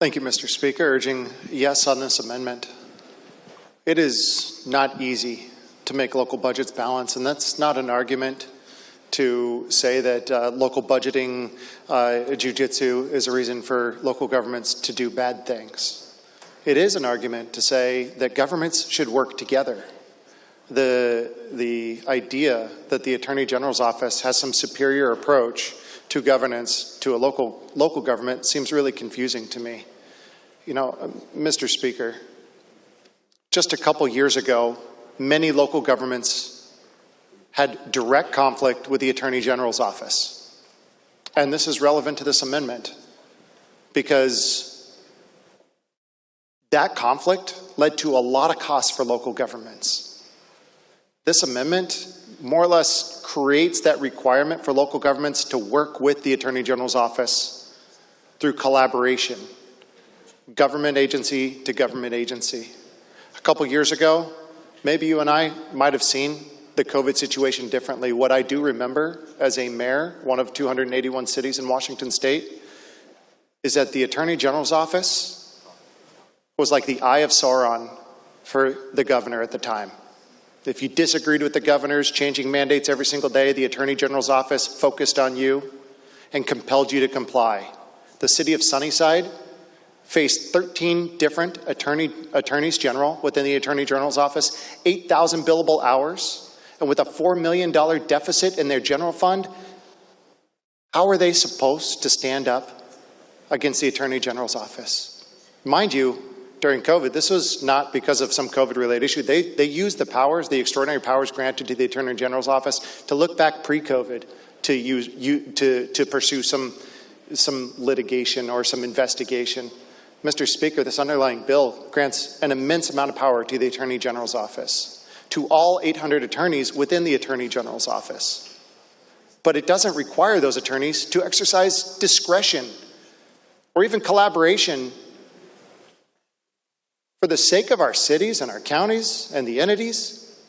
Thank you, Mr. Speaker. Urging yes on this amendment. It is not easy to make local budgets balance, and that's not an argument to say that local budgeting jujitsu is a reason for local governments to do bad things. It is an argument to say that governments should work together. The idea that the Attorney General's office has some superior approach to governance to a local government seems really confusing to me. You know, Mr. Speaker, just a couple years ago, many local governments had direct conflict with the Attorney General's office. And this is relevant to this amendment because that conflict led to a lot of costs for local governments. This amendment more or less creates that requirement for local governments to work with the Attorney General's office through collaboration, government agency to government agency. A couple years ago, maybe you and I might have seen the COVID situation differently. What I do remember as a mayor, one of 281 cities in Washington state, is that the Attorney General's office was like the eye of Sauron for the governor at the time. If you disagreed with the governors changing mandates every single day, the Attorney General's office focused on you and compelled you to comply. The city of Sunnyside faced 13 different attorneys general within the Attorney General's office, 8,000 billable hours, and with a $4 million deficit in their general fund. How are they supposed to stand up against the Attorney General's office? Mind you, during COVID, this was not because of some COVID-related issue. They used the powers, the extraordinary powers granted to the Attorney General's office to look back pre-COVID to pursue some litigation or some investigation. Mr. Speaker, this underlying bill grants an immense amount of power to the Attorney General's office, to all 800 attorneys within the Attorney General's office. But it doesn't require those attorneys to exercise discretion or even collaboration for the sake of our cities and our counties and the entities.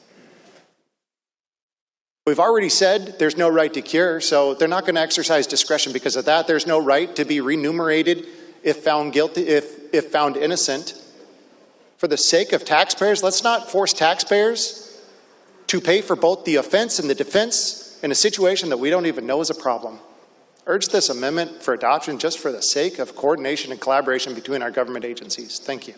We've already said there's no right to cure, so they're not going to exercise discretion because of that. There's no right to be remunerated if found guilty, if found innocent. For the sake of taxpayers, let's not force taxpayers to pay for both the offense and the defense in a situation that we don't even know is a problem. Urge this amendment for adoption just for the sake of coordination and collaboration between our government agencies. Thank you.